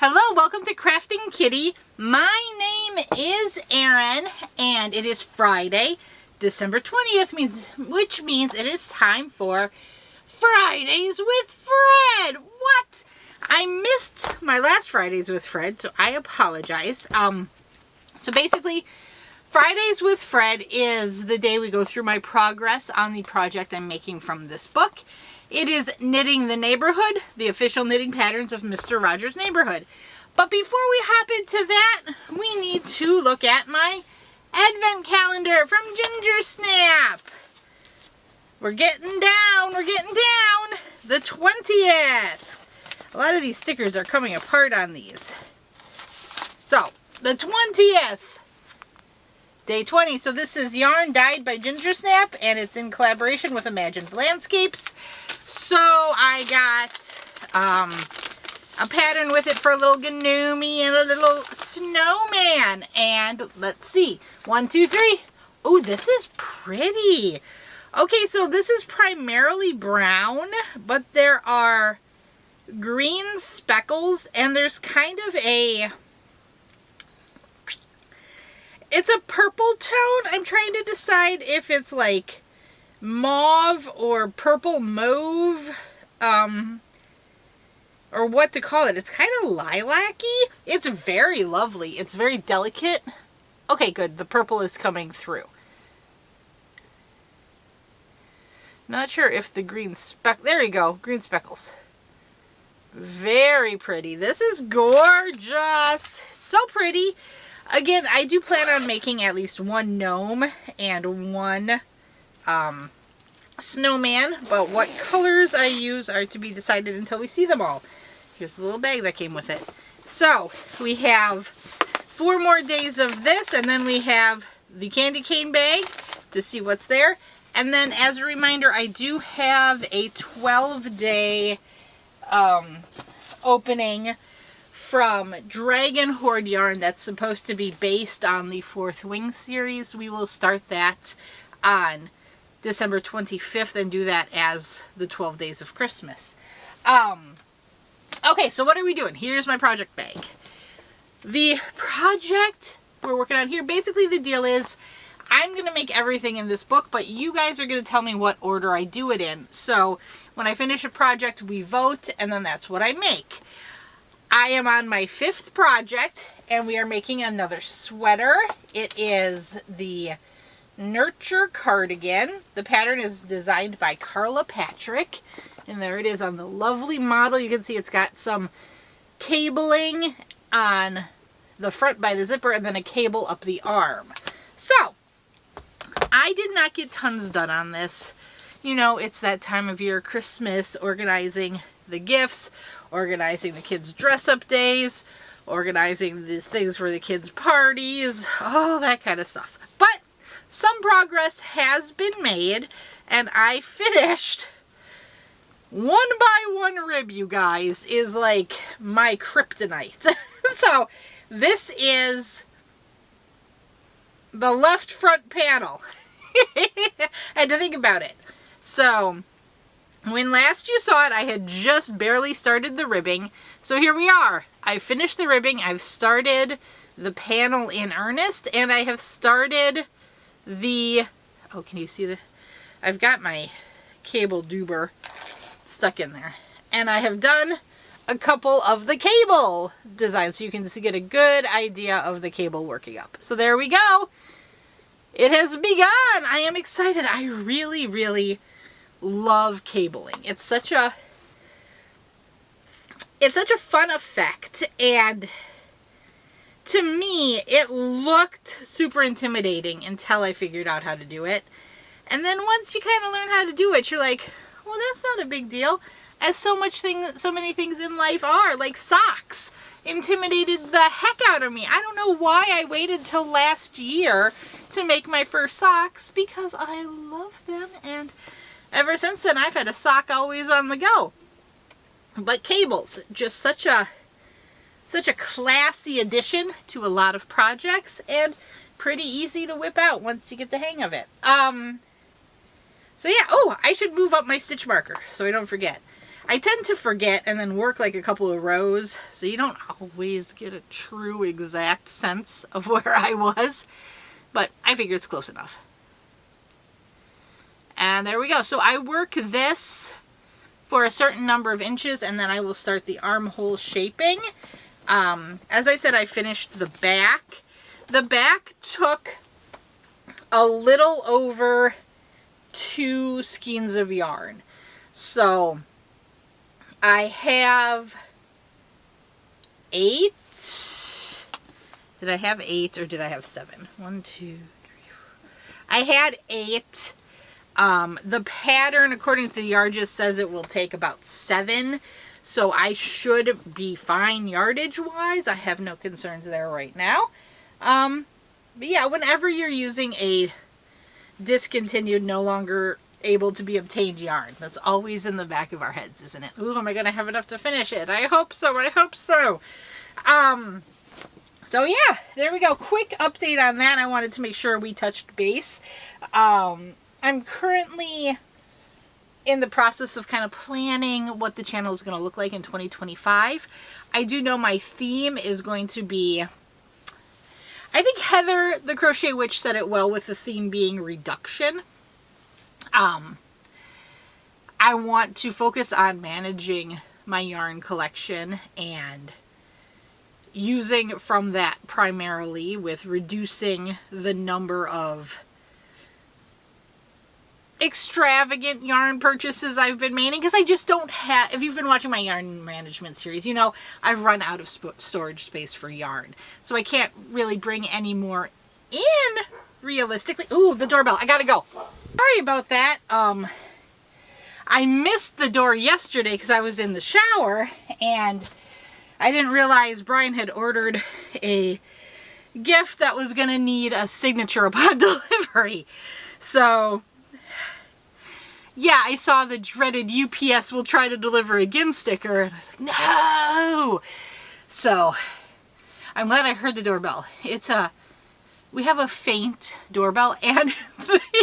Hello, welcome to Krafting Kitty. My name is Erin, and it is Friday, December 20th, which means it is time for Fridays with Fred. What? I missed my last Fridays with Fred, so I apologize. So basically, Fridays with Fred is the day we go through my progress on the project I'm making from this book. It is Knitting the Neighborhood, the official knitting patterns of Mr. Rogers' Neighborhood. But before we hop into that, we need to look at my advent calendar from Ginger Snap. We're getting down, the 20th. A lot of these stickers are coming apart on these. So, the 20th, day 20. So this is yarn dyed by Ginger Snap, and it's in collaboration with Imagined Landscapes. So I got a pattern with it for a little Gnome and a little snowman. And let's see, 1, 2, 3. Oh, this is pretty. Okay, so this is primarily brown, but there are green speckles, and there's kind of it's a purple tone. I'm trying to decide if it's like mauve or purple mauve, or what to call it. It's kind of lilac-y. It's very lovely. It's very delicate. Okay, good. The purple is coming through. Not sure if the green there you go. Green speckles. Very pretty. This is gorgeous. So pretty. Again, I do plan on making at least one gnome and one snowman, but what colors I use are to be decided until we see them all. Here's the little bag that came with it. So, we have 4 more days of this, and then we have the candy cane bag to see what's there. And then, as a reminder, I do have a 12-day opening from Dragon Horde yarn that's supposed to be based on the 4th Wing series. We will start that on December 25th and do that as the 12 days of Christmas. Okay, so what are we doing? Here's my project bag. The project we're working on here, basically the deal is I'm going to make everything in this book, but you guys are going to tell me what order I do it in. So when I finish a project, we vote, and then that's what I make. I am on my 5th project, and we are making another sweater. It is the Nurture Cardigan. The pattern is designed by Carla Patrick, and there it is on the lovely model. You can see it's got some cabling on the front by the zipper, and then a cable up the arm. So, I did not get tons done on this. You know, it's that time of year, Christmas, organizing the gifts, organizing the kids' dress-up days, organizing these things for the kids' parties, all that kind of stuff. But some progress has been made, and I finished 1 by 1 rib, you guys, is like my kryptonite. So this is the left front panel. I had to think about it. So when last you saw it, I had just barely started the ribbing. So here we are. I finished the ribbing. I've started the panel in earnest, and I have started the, oh, can you see the, I've got my cable doober stuck in there. And I have done a couple of the cable designs, so you can get a good idea of the cable working up. So there we go. It has begun. I am excited. I really, really love cabling. It's such a fun effect, and to me it looked super intimidating until I figured out how to do it. And then once you kind of learn how to do it, you're like, well, that's not a big deal, as so many things in life are. Like socks intimidated the heck out of me. I don't know why I waited till last year to make my first socks, because I love them, and ever since then I've had a sock always on the go. But cables, just such a classy addition to a lot of projects, and pretty easy to whip out once you get the hang of it. So yeah, oh, I should move up my stitch marker so I don't forget. I tend to forget and then work like a couple of rows, so you don't always get a true exact sense of where I was, but I figure it's close enough. And there we go. So I work this for a certain number of inches, and then I will start the armhole shaping. As I said, I finished the back. The back took a little over 2 skeins of yarn. So I have 8. Did I have 8 or did I have 7? 1, 2, 3, 4. I had 8. The pattern, according to the yard, just says it will take about 7. So I should be fine yardage wise. I have no concerns there right now. But yeah, whenever you're using a discontinued, no longer able to be obtained yarn, that's always in the back of our heads, isn't it? Ooh, am I going to have enough to finish it? I hope so. I hope so. So yeah, there we go. Quick update on that. I wanted to make sure we touched base. I'm currently in the process of kind of planning what the channel is going to look like in 2025. I do know my theme is going to be, I think Heather, the Crochet Witch, said it well with the theme being reduction. I want to focus on managing my yarn collection and using from that primarily, with reducing the number of extravagant yarn purchases I've been making, because I just don't have, if you've been watching my yarn management series, you know I've run out of storage space for yarn, so I can't really bring any more in realistically. Ooh, the doorbell, I gotta go. Sorry about that. I missed the door yesterday because I was in the shower and I didn't realize Brian had ordered a gift that was gonna need a signature upon delivery. So yeah, I saw the dreaded UPS will try to deliver again sticker, and I was like, no! So, I'm glad I heard the doorbell. We have a faint doorbell, and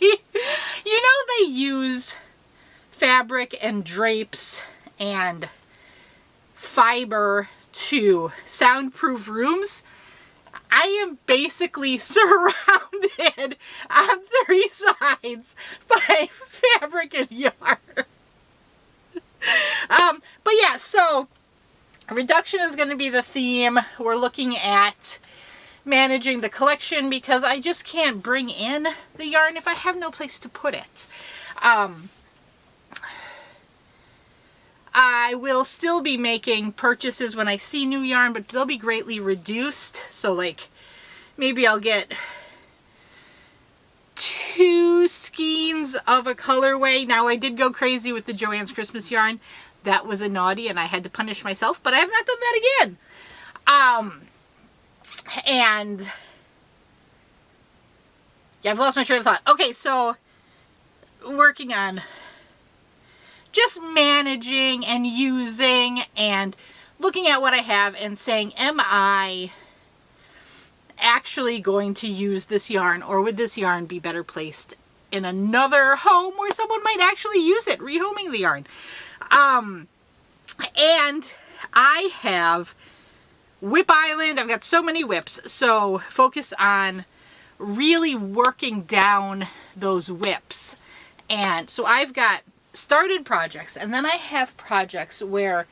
you know they use fabric and drapes and fiber to soundproof rooms? I am basically surrounded on 3 sides by fabric and yarn. But yeah, so reduction is going to be the theme. We're looking at managing the collection because I just can't bring in the yarn if I have no place to put it. I will still be making purchases when I see new yarn, but they'll be greatly reduced. So like maybe I'll get 2 skeins of a colorway. Now I did go crazy with the Joann's Christmas yarn. That was a naughty and I had to punish myself, but I have not done that again. And yeah, I've lost my train of thought. Okay, so working on just managing and using and looking at what I have and saying, am I actually going to use this yarn, or would this yarn be better placed in another home where someone might actually use it, rehoming the yarn? And I have Whip Island. I've got so many whips, so focus on really working down those whips. And so I've got started projects, and then I have projects where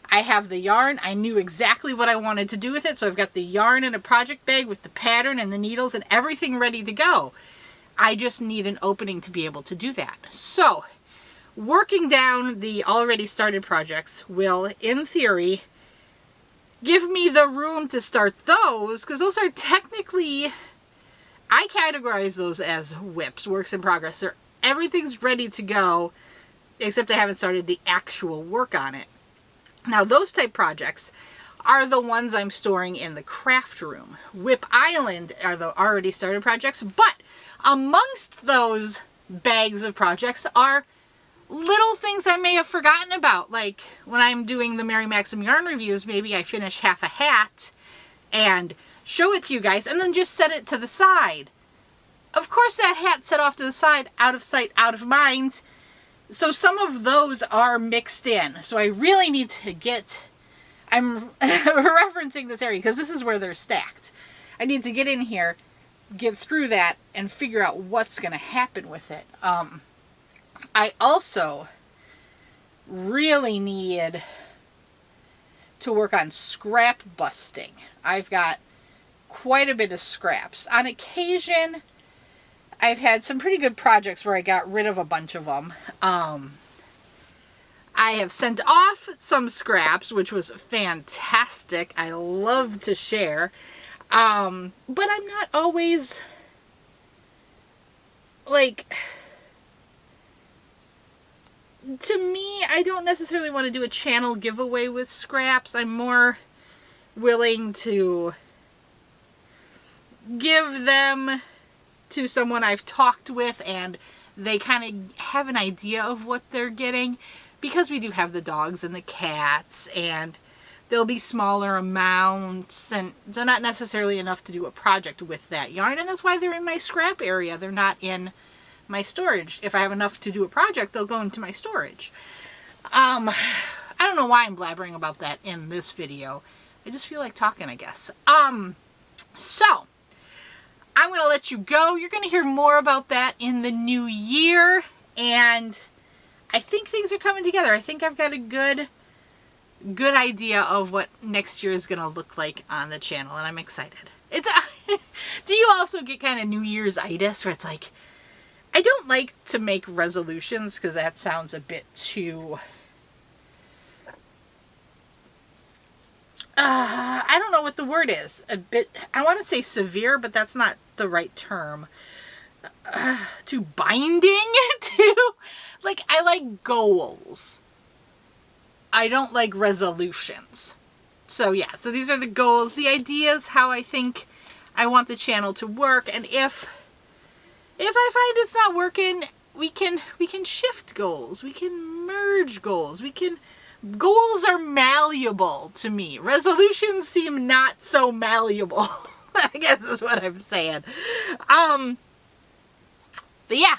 I have the yarn. I knew exactly what I wanted to do with it, so I've got the yarn in a project bag with the pattern and the needles and everything ready to go. I just need an opening to be able to do that. So working down the already started projects will, in theory, give me the room to start those, because those are technically, I categorize those as whips, works in progress. Everything's ready to go, except I haven't started the actual work on it. Now, those type projects are the ones I'm storing in the craft room. Whip Island are the already started projects, but amongst those bags of projects are little things I may have forgotten about. Like when I'm doing the Mary Maxim yarn reviews, maybe I finish half a hat and show it to you guys and then just set it to the side. Of course, that hat set off to the side, out of sight, out of mind, So some of those are mixed in. So I really need to get, I'm referencing this area because this is where they're stacked. I need to get in here, get through that, and figure out what's going to happen with it. I also really need to work on scrap busting. I've got quite a bit of scraps. On occasion, I've had some pretty good projects where I got rid of a bunch of them. I have sent off some scraps, which was fantastic. I love to share. But I'm not always, like, to me, I don't necessarily want to do a channel giveaway with scraps. I'm more willing to give them to someone I've talked with and they kind of have an idea of what they're getting, because we do have the dogs and the cats, and they'll be smaller amounts, and they're not necessarily enough to do a project with that yarn, and that's why they're in my scrap area. They're not in my storage. If I have enough to do a project, they'll go into my storage. I don't know why I'm blabbering about that in this video. I just feel like talking, I guess. So I'm going to let you go. You're going to hear more about that in the new year, and I think things are coming together. I think I've got a good idea of what next year is going to look like on the channel, and I'm excited. It's do you also get kind of New Year's-itis where it's like, I don't like to make resolutions because that sounds a bit too, I don't know what the word is. A bit, I want to say severe, but that's not the right term. Too binding? Like, I like goals. I don't like resolutions. So yeah, so these are the goals, the ideas, how I think I want the channel to work, and if I find it's not working, we can shift goals. We can merge goals. Goals are malleable to me. Resolutions seem not so malleable. I guess is what I'm saying. But yeah.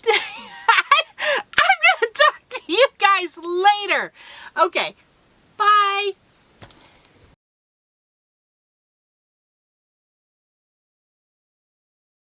I'm gonna talk to you guys later. Okay.